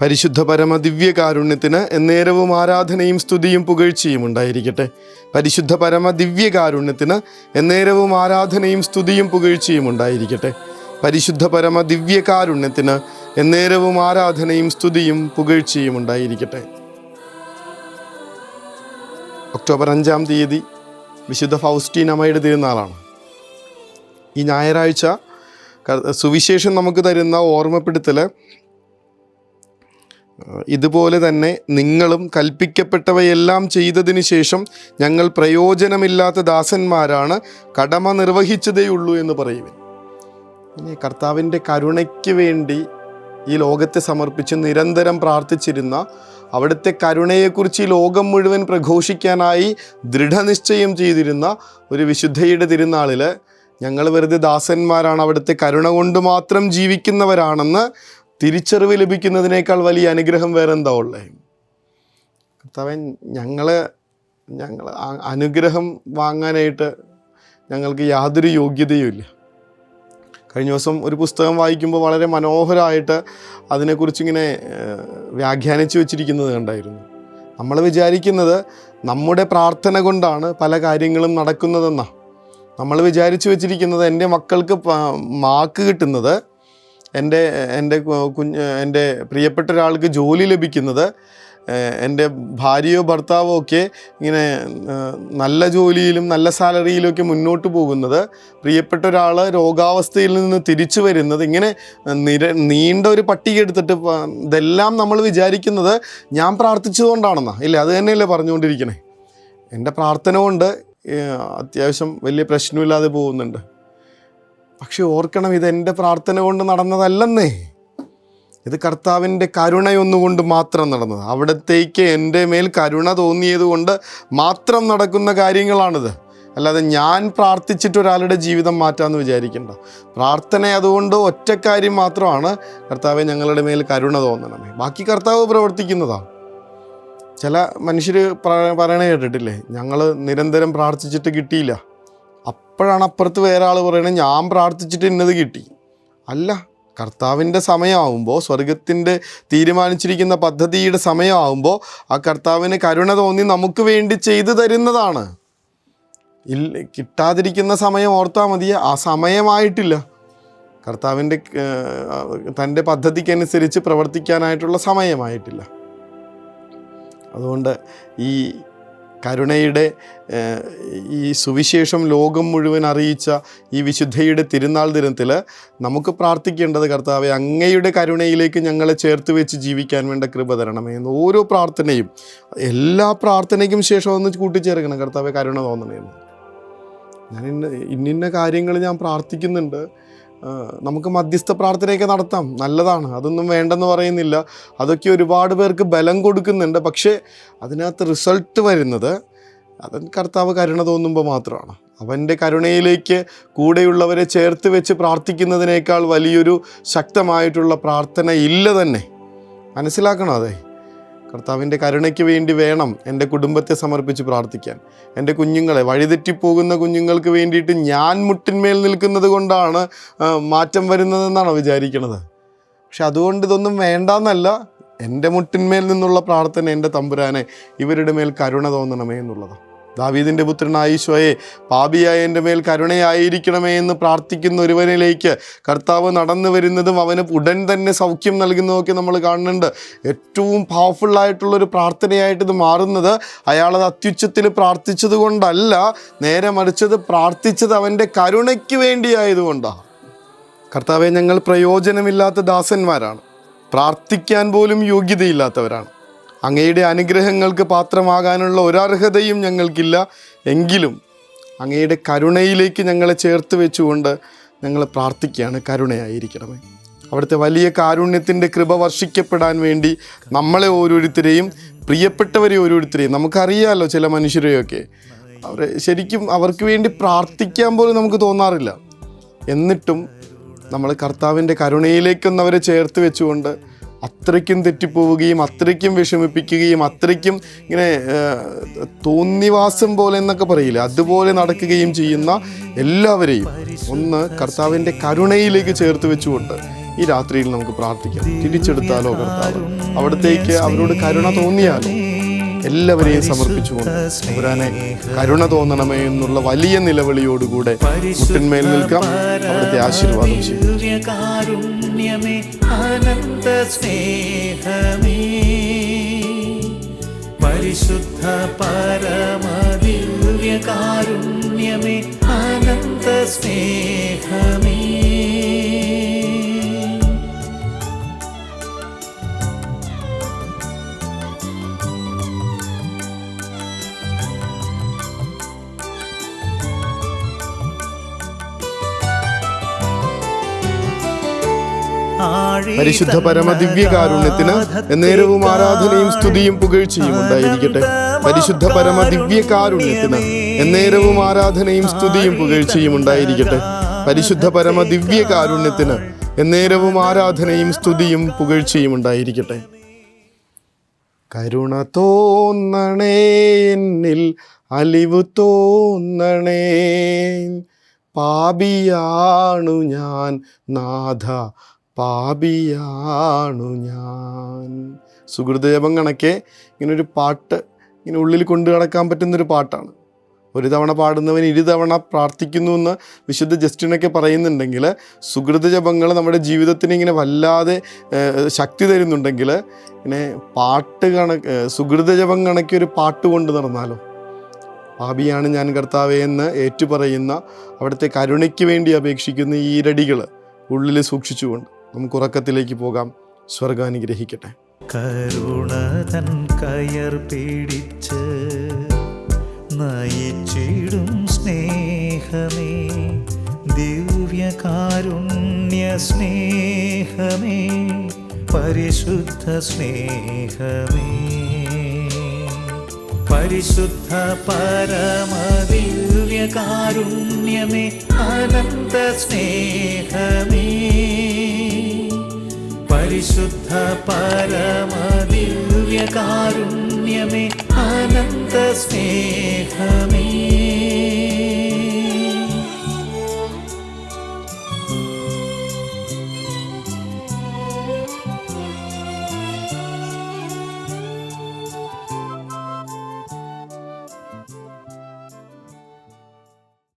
പരിശുദ്ധ പരമ ദിവ്യകാരുണ്യത്തിന് എന്നേരവും ആരാധനയും സ്തുതിയും പുകഴ്ചയും ഉണ്ടായിരിക്കട്ടെ. പരിശുദ്ധ പരമ ദിവ്യകാരുണ്യത്തിന് എന്നേരവും ആരാധനയും സ്തുതിയും പുകഴ്ചയും ഉണ്ടായിരിക്കട്ടെ. പരിശുദ്ധ പരമ ദിവ്യകാരുണ്യത്തിന് എന്നേരവും ആരാധനയും സ്തുതിയും പുകഴ്ചയും ഉണ്ടായിരിക്കട്ടെ. ഒക്ടോബർ 5 വിശുദ്ധ ഫൗസ്റ്റീൻ അമ്മയുടെ തിരുനാളാണ്. ഈ ഞായറാഴ്ച സുവിശേഷം നമുക്ക് തരുന്ന ഓർമ്മപ്പെടുത്തൽ ഇതുപോലെ തന്നെ നിങ്ങളും കൽപ്പിക്കപ്പെട്ടവയെല്ലാം ചെയ്തതിന് ശേഷം ഞങ്ങൾ പ്രയോജനമില്ലാത്ത ദാസന്മാരാണ്, കടമ നിർവഹിച്ചതേയുള്ളൂ എന്ന് പറയുവിൻ. ഇനി കർത്താവിൻ്റെ കരുണയ്ക്ക് വേണ്ടി ഈ ലോകത്തെ സമർപ്പിച്ച് നിരന്തരം പ്രാർത്ഥിച്ചിരുന്ന, അവിടുത്തെ കരുണയെക്കുറിച്ച് ഈ ലോകം മുഴുവൻ പ്രഘോഷിക്കാനായി ദൃഢനിശ്ചയം ചെയ്തിരുന്ന ഒരു വിശുദ്ധയുടെ തിരുനാളിൽ ഞങ്ങൾ വെറുതെ ദാസന്മാരാണ്, അവിടുത്തെ കരുണ കൊണ്ട് മാത്രം ജീവിക്കുന്നവരാണെന്ന് തിരിച്ചറിവ് ലഭിക്കുന്നതിനേക്കാൾ വലിയ അനുഗ്രഹം വേറെന്താ ഉള്ളേ? കർത്താവൻ ഞങ്ങൾ അനുഗ്രഹം വാങ്ങാനായിട്ട് ഞങ്ങൾക്ക് യാതൊരു യോഗ്യതയുമില്ല. കഴിഞ്ഞ ദിവസം ഒരു പുസ്തകം വായിക്കുമ്പോൾ വളരെ മനോഹരമായിട്ട് അതിനെക്കുറിച്ചിങ്ങനെ വ്യാഖ്യാനിച്ചു വച്ചിരിക്കുന്നത് കണ്ടായിരുന്നു. നമ്മൾ വിചാരിക്കുന്നത് നമ്മുടെ പ്രാർത്ഥന കൊണ്ടാണ് പല കാര്യങ്ങളും നടക്കുന്നതെന്നാണ്. നമ്മൾ വിചാരിച്ചു വച്ചിരിക്കുന്നത് എൻ്റെ മക്കൾക്ക് മാർക്ക് കിട്ടുന്നത്, എൻ്റെ പ്രിയപ്പെട്ട ഒരാൾക്ക് ജോലി ലഭിക്കുന്നത്, എൻ്റെ ഭാര്യയോ ഭർത്താവോ ഒക്കെ ഇങ്ങനെ നല്ല ജോലിയിലും നല്ല സാലറിയിലൊക്കെ മുന്നോട്ട് പോകുന്നത്, പ്രിയപ്പെട്ട ഒരാൾ രോഗാവസ്ഥയിൽ നിന്ന് തിരിച്ചു വരുന്നത്, ഇങ്ങനെ നീണ്ട ഒരു പട്ടിക എടുത്തിട്ട് ഇതെല്ലാം നമ്മൾ വിചാരിക്കുന്നത് ഞാൻ പ്രാർത്ഥിച്ചതുകൊണ്ടാണെന്നാ. ഇല്ല, അത് തന്നെയല്ലേ പറഞ്ഞുകൊണ്ടിരിക്കണേ. എൻ്റെ പ്രാർത്ഥന കൊണ്ട് അത്യാവശ്യം വലിയ പ്രശ്നമില്ലാതെ പോകുന്നുണ്ട്. പക്ഷെ ഓർക്കണം, ഇതെൻ്റെ പ്രാർത്ഥന കൊണ്ട് നടന്നതല്ലെന്നേ. ഇത് കർത്താവിൻ്റെ കരുണയൊന്നുകൊണ്ട് മാത്രം നടന്നത്. അവിടത്തേക്ക് എൻ്റെ മേൽ കരുണ തോന്നിയത് കൊണ്ട് മാത്രം നടക്കുന്ന കാര്യങ്ങളാണിത്. അല്ലാതെ ഞാൻ പ്രാർത്ഥിച്ചിട്ട് ഒരാളുടെ ജീവിതം മാറ്റാമെന്ന് വിചാരിക്കേണ്ട. പ്രാർത്ഥന അതുകൊണ്ട് ഒറ്റക്കാര്യം മാത്രമാണ്, കർത്താവെ ഞങ്ങളുടെ മേൽ കരുണ തോന്നണമേ. ബാക്കി കർത്താവ് പ്രവർത്തിക്കുന്നതാണ്. ചില മനുഷ്യർ പറയണ കേട്ടിട്ടില്ലേ, ഞങ്ങൾ നിരന്തരം പ്രാർത്ഥിച്ചിട്ട് കിട്ടിയില്ല. അപ്പോഴാണ് അപ്പുറത്ത് വേറെ ആൾ പറയണത് ഞാൻ പ്രാർത്ഥിച്ചിട്ട് ഇന്നത് കിട്ടി. അല്ല, കർത്താവിൻ്റെ സമയമാകുമ്പോൾ, സ്വർഗത്തിൻ്റെ തീരുമാനിച്ചിരിക്കുന്ന പദ്ധതിയുടെ സമയമാകുമ്പോൾ ആ കർത്താവിന് കരുണ തോന്നി നമുക്ക് വേണ്ടി ചെയ്തു തരുന്നതാണ്. കിട്ടാതിരിക്കുന്ന സമയം ഓർത്താൽ മതി, ആ സമയമായിട്ടില്ല. കർത്താവിൻ്റെ തൻ്റെ പദ്ധതിക്കനുസരിച്ച് പ്രവർത്തിക്കാനായിട്ടുള്ള സമയമായിട്ടില്ല. അതുകൊണ്ട് ഈ കരുണയുടെ ഈ സുവിശേഷം ലോകം മുഴുവൻ അറിയിച്ച ഈ വിശുദ്ധയുടെ തിരുനാൾ ദിനത്തിൽ നമുക്ക് പ്രാർത്ഥിക്കേണ്ടത്, കർത്താവെ അങ്ങയുടെ കരുണയിലേക്ക് ഞങ്ങളെ ചേർത്ത് വെച്ച് ജീവിക്കാൻ വേണ്ട കൃപ തരണമേ എന്ന്. ഓരോ പ്രാർത്ഥനയും, എല്ലാ പ്രാർത്ഥനയ്ക്കും ശേഷം ഒന്ന് കൂട്ടിച്ചേർക്കണം, കർത്താവെ കരുണ തോന്നണേ എന്ന്. ഞാൻ ഇന്ന കാര്യങ്ങൾ ഞാൻ പ്രാർത്ഥിക്കുന്നുണ്ട്. നമുക്ക് മധ്യസ്ഥ പ്രാർത്ഥനയൊക്കെ നടത്താം, നല്ലതാണ്, അതൊന്നും വേണ്ടെന്ന് പറയുന്നില്ല. അതൊക്കെ ഒരുപാട് പേർക്ക് ബലം കൊടുക്കുന്നുണ്ട്. പക്ഷേ അതിനകത്ത് റിസൾട്ട് വരുന്നത് അത് കർത്താവ് കരുണ തോന്നുമ്പോൾ മാത്രമാണ്. അവൻ്റെ കരുണയിലേക്ക് കൂടെയുള്ളവരെ ചേർത്ത് വെച്ച് പ്രാർത്ഥിക്കുന്നതിനേക്കാൾ വലിയൊരു ശക്തമായിട്ടുള്ള പ്രാർത്ഥന ഇല്ല തന്നെ. മനസ്സിലാക്കണം. അതെ, കർത്താവിൻ്റെ കരുണയ്ക്ക് വേണ്ടി വേണം എൻ്റെ കുടുംബത്തെ സമർപ്പിച്ച് പ്രാർത്ഥിക്കാൻ. എൻ്റെ കുഞ്ഞുങ്ങളെ, വഴിതെറ്റിപ്പോകുന്ന കുഞ്ഞുങ്ങൾക്ക് വേണ്ടിയിട്ട് ഞാൻ മുട്ടിന്മേൽ നിൽക്കുന്നത് കൊണ്ടാണ് മാറ്റം വരുന്നതെന്നാണ് വിചാരിക്കുന്നത്. പക്ഷെ അതുകൊണ്ട് ഇതൊന്നും വേണ്ടാന്നല്ല. എൻ്റെ മുട്ടിന്മേൽ നിന്നുള്ള പ്രാർത്ഥന, എൻ്റെ തമ്പുരാനെ ഇവരുടെ മേൽ കരുണ തോന്നണമേ എന്നുള്ളതാണ്. ദാവീദിൻ്റെ പുത്രനായ ഈശോയെ, പാപിയായ എൻ്റെ മേൽ കരുണയായിരിക്കണമേ എന്ന് പ്രാർത്ഥിക്കുന്ന ഒരുവനിലേക്ക് കർത്താവ് നടന്നു വരുന്നതും അവന് ഉടൻ തന്നെ സൗഖ്യം നൽകുന്നതൊക്കെ നമ്മൾ കാണുന്നുണ്ട്. ഏറ്റവും പവർഫുള്ളായിട്ടുള്ളൊരു പ്രാർത്ഥനയായിട്ട് ഇത് മാറുന്നത് അയാളത് അത്യുച്ചത്തിൽ പ്രാർത്ഥിച്ചത് കൊണ്ടല്ല, നേരെ മറിച്ചത് പ്രാർത്ഥിച്ചത് അവൻ്റെ കരുണയ്ക്ക് വേണ്ടിയായതുകൊണ്ടാണ്. കർത്താവെ, ഞങ്ങൾ പ്രയോജനമില്ലാത്ത ദാസന്മാരാണ്, പ്രാർത്ഥിക്കാൻ പോലും യോഗ്യതയില്ലാത്തവരാണ്. അങ്ങയുടെ അനുഗ്രഹങ്ങൾക്ക് പാത്രമാകാനുള്ള ഒരർഹതയും ഞങ്ങൾക്കില്ല. എങ്കിലും അങ്ങയുടെ കരുണയിലേക്ക് ഞങ്ങളെ ചേർത്ത് വെച്ചുകൊണ്ട് ഞങ്ങൾ പ്രാർത്ഥിക്കുകയാണ്, കരുണയായിരിക്കണമേ. അവിടുത്തെ വലിയ കാരുണ്യത്തിൻ്റെ കൃപ വർഷിക്കപ്പെടാൻ വേണ്ടി നമ്മളെ ഓരോരുത്തരെയും, പ്രിയപ്പെട്ടവരെ ഓരോരുത്തരെയും, നമുക്കറിയാമല്ലോ ചില മനുഷ്യരെയൊക്കെ, ശരിക്കും അവർക്ക് വേണ്ടി പ്രാർത്ഥിക്കാൻ പോലും നമുക്ക് തോന്നാറില്ല. എന്നിട്ടും നമ്മൾ കർത്താവിൻ്റെ കരുണയിലേക്കൊന്നവരെ ചേർത്ത് വെച്ചുകൊണ്ട് അത്രയ്ക്കും തെറ്റിപ്പോവുകയും അത്രയ്ക്കും വിഷമിപ്പിക്കുകയും അത്രയ്ക്കും ഇങ്ങനെ തോന്നിവാസം പോലെ എന്നൊക്കെ പറയില്ല, അതുപോലെ നടക്കുകയും ചെയ്യുന്ന എല്ലാവരെയും ഒന്ന് കർത്താവിൻ്റെ കരുണയിലേക്ക് ചേർത്ത് വെച്ചുകൊണ്ട് ഈ രാത്രിയിൽ നമുക്ക് പ്രാർത്ഥിക്കാം. തിരിച്ചെടുത്താലോ കർത്താവ്, അവിടത്തേക്ക് അവരോട് കരുണ തോന്നിയാലോ, എല്ലാവരെയും സമർപ്പിച്ചുകൊണ്ട് തമ്പുരാനെ കരുണ തോന്നണമേ എന്നുള്ള വലിയ നിലവിളിയോടുകൂടെ മുട്ടിന്മേൽ നിൽക്കാം. അവിടുത്തെ ആശീർവാദം ചെയ്യും. പരിശുദ്ധ പരമദിവ്യകാരുണ്യമേ അനന്ത സ്നേഹമേ. പരിശുദ്ധ പരമദിവ്യകാരുണ്യത്തിന് എന്നേരവും ആരാധനയും സ്തുതിയും പുകഴ്ചയും ഉണ്ടായിരിക്കട്ടെ. പരിശുദ്ധ പരമദിവ്യകാരുണ്യത്തിന് എന്നേരവും ആരാധനയും സ്തുതിയും പുകഴ്ചയും ഉണ്ടായിരിക്കട്ടെ. പരിശുദ്ധ പരമദിവ്യകാരുണ്യത്തിന് എന്നേരവും ആരാധനയും സ്തുതിയും പുകഴ്ചയും ഉണ്ടായിരിക്കട്ടെ. കരുണ തോന്നണേ എന്നിൽ, അലിവു തോന്നണേ, പാപിയാണു ഞാൻ നാഥ, പാപിയാണു ഞാൻ. സുഹൃദജപം കണക്കെ ഇങ്ങനൊരു പാട്ട് ഇങ്ങനെ ഉള്ളിൽ കൊണ്ടു നടക്കാൻ പറ്റുന്നൊരു പാട്ടാണ്. ഒരു തവണ പാടുന്നവൻ 2 തവണ പ്രാർത്ഥിക്കുന്നു എന്ന് വിശുദ്ധ ജസ്റ്റിനൊക്കെ പറയുന്നുണ്ടെങ്കിൽ, സുഹൃദജപങ്ങൾ നമ്മുടെ ജീവിതത്തിന് ഇങ്ങനെ വല്ലാതെ ശക്തി തരുന്നുണ്ടെങ്കിൽ, ഇങ്ങനെ പാട്ട് സുഹൃദജപം കണക്കൊരു പാട്ട് കൊണ്ട് നടന്നാലോ. പാപിയാണ് ഞാൻ കർത്താവേ എന്ന് ഏറ്റുപറയുന്ന, അവിടുത്തെ കരുണയ്ക്ക് വേണ്ടി അപേക്ഷിക്കുന്ന ഈ ഇരടികൾ ഉള്ളിൽ സൂക്ഷിച്ചുകൊണ്ട് നമുക്ക് ഉറക്കത്തിലേക്ക് പോകാം. സ്വർഗ്ഗം അനുഗ്രഹിക്കട്ടെ. കരുണതൻ കയർ പിടിച്ച് നയിച്ചിടും സ്നേഹമേ, ദിവ്യകാരുണ്യ സ്നേഹമേ, പരിശുദ്ധ സ്നേഹമേ. പരിശുദ്ധ പരമദിവ്യകാരുണ്യമേ അനന്ത സ്നേഹമേ. പരിശുദ്ധ പരമദിവ്യകാരുണ്യമേ അനന്ത സ്നേഹമേ.